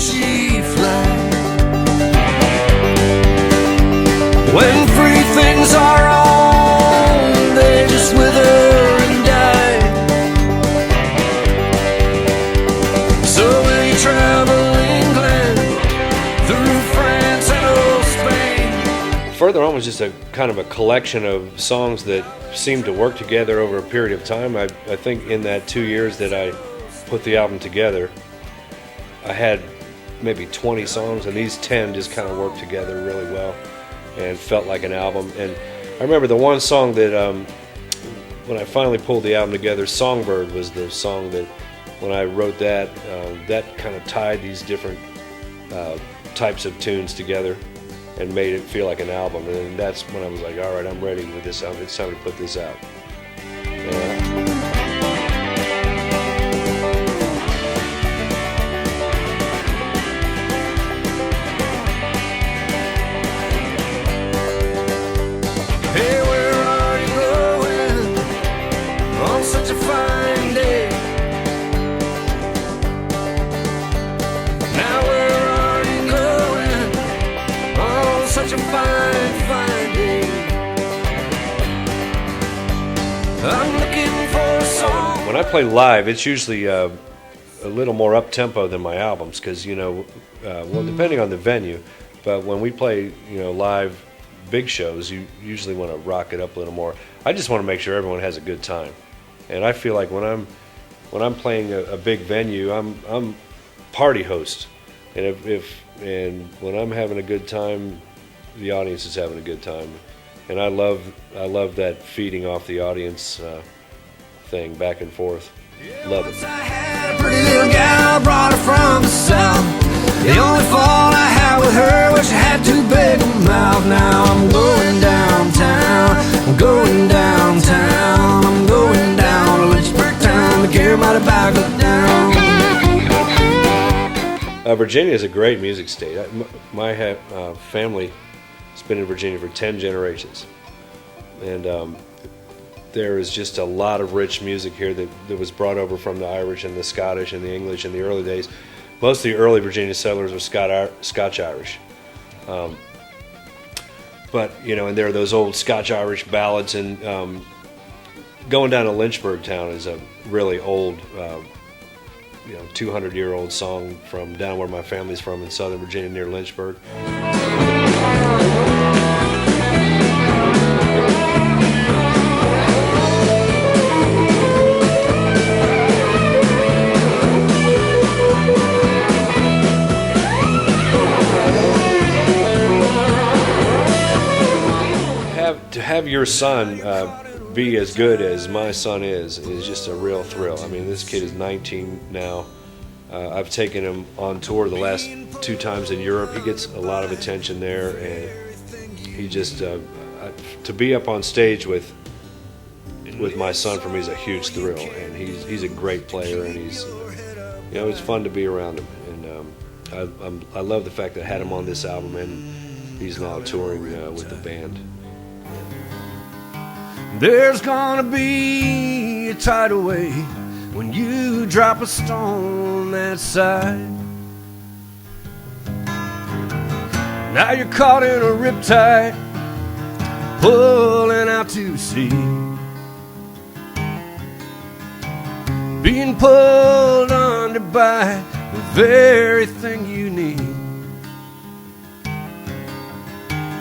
she flies. When free things are on, they just wither and die. So when you travel England, through France and old Spain. Further On was just a kind of a collection of songs that seemed to work together over a period of time. I think in that 2 years that I put the album together, I had maybe 20 songs, and these 10 just kind of worked together really well and felt like an album. And I remember the one song that when I finally pulled the album together, Songbird was the song that when I wrote that, that kind of tied these different types of tunes together and made it feel like an album. And that's when I was like, all right, I'm ready with this album. It's time to put this out. Hey, where are you going on such a fine day? Now where are you going on such a fine, fine day? I'm looking for a song. When I play live, it's usually a little more up-tempo than my albums because, you know, well, depending on the venue, but when we play, you know, live big shows, you usually want to rock it up a little more. I just want to make sure everyone has a good time, and I feel like when I'm playing a big venue, I'm party host, and and when I'm having a good time, the audience is having a good time, and I love that feeding off the audience thing back and forth. Love it. I had a pretty little gal, brought her from the south. The only fault I had with her was she had too big a mouth. Now I'm going downtown, I'm going downtown, I'm going down to Lynchburg town to carry my tobacco down. Virginia is a great music state. My family has been in Virginia for 10 generations, and there is just a lot of rich music here that was brought over from the Irish and the Scottish and the English in the early days. Most of the early Virginia settlers were Scotch-Irish. But, you know, and there are those old Scotch-Irish ballads, and going down to Lynchburg town is a really old, 200-year-old song from down where my family's from in Southern Virginia near Lynchburg. To have your son be as good as my son is just a real thrill. I mean, this kid is 19 now. I've taken him on tour the last 2 times in Europe. He gets a lot of attention there, and he just to be up on stage with my son for me is a huge thrill. And he's a great player, and it's fun to be around him. And I love the fact that I had him on this album, and he's now touring with the band. There's gonna be a tidal wave when you drop a stone that side. Now you're caught in a riptide, pulling out to sea, being pulled under by the very thing you need.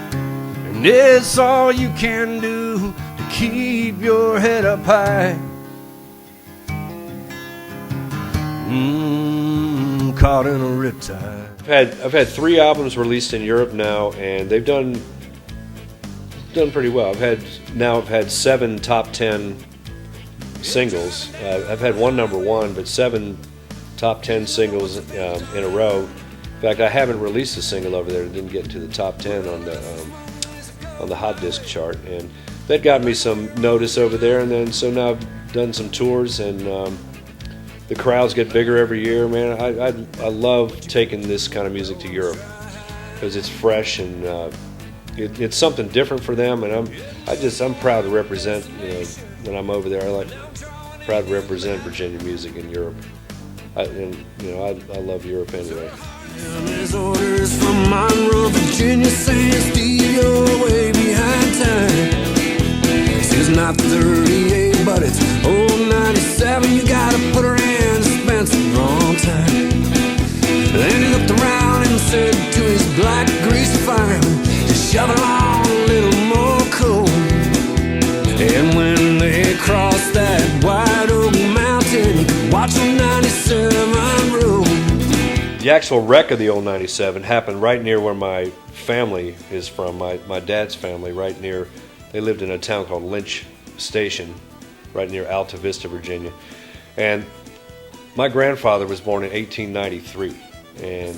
And it's all you can do to keep your head up high. Caught in a riptide. I've had 3 albums released in Europe now, and they've done pretty well. I've had 7 top 10 singles. I've had 1 number 1, but 7 top 10 singles in a row. In fact, I haven't released a single over there that didn't get into the top 10 on the hot disc chart, and that got me some notice over there. And then so now I've done some tours, and the crowds get bigger every year. Man, I love taking this kind of music to Europe because it's fresh and it's something different for them, and I'm proud to represent. When I'm over there, proud to represent Virginia music in Europe. I love Europe anyway. And there's orders from Monroe, Virginia, saying Steve, you're way behind time. It's not 38, but it's old 97. You gotta put her in suspense the wrong time. Then he looked around and said to his black greasy fireman, just shove it along a little more coal. And when they crossed that wide oak mountain, you could watch the 97 roll. The actual wreck of the old 97 happened right near where my family is from, my dad's family, right near. They lived in a town called Lynch Station, right near Alta Vista, Virginia. And my grandfather was born in 1893. And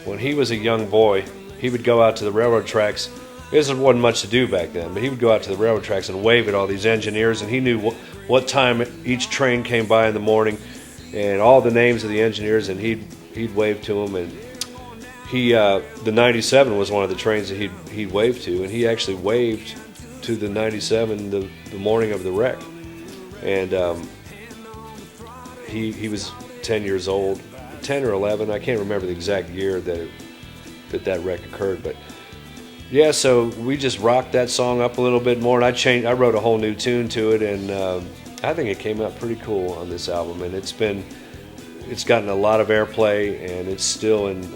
when he was a young boy, he would go out to the railroad tracks. There wasn't much to do back then, but he would go out to the railroad tracks and wave at all these engineers, and he knew what time each train came by in the morning and all the names of the engineers, and he'd wave to them. And the 97 was one of the trains that he'd wave to, and he actually waved to the 97 the morning of the wreck. And he was 10 years old, 10 or 11. I can't remember the exact year that wreck occurred, but yeah. So we just rocked that song up a little bit more, and I wrote a whole new tune to it, and I think it came out pretty cool on this album. And it's gotten a lot of airplay, and it's still in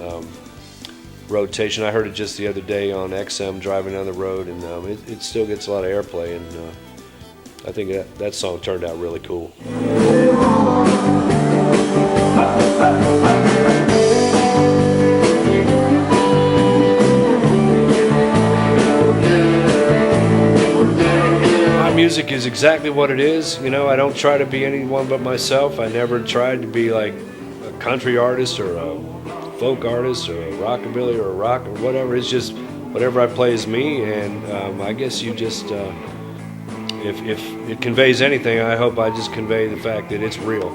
rotation. I heard it just the other day on XM driving down the road, and it still gets a lot of airplay, and I think that song turned out really cool. My music is exactly what it is. You know, I don't try to be anyone but myself. I never tried to be like a country artist or a folk artist or a rockabilly or a rock or whatever. It's just whatever I play is me, and I guess you just if it conveys anything, I hope I just convey the fact that it's real.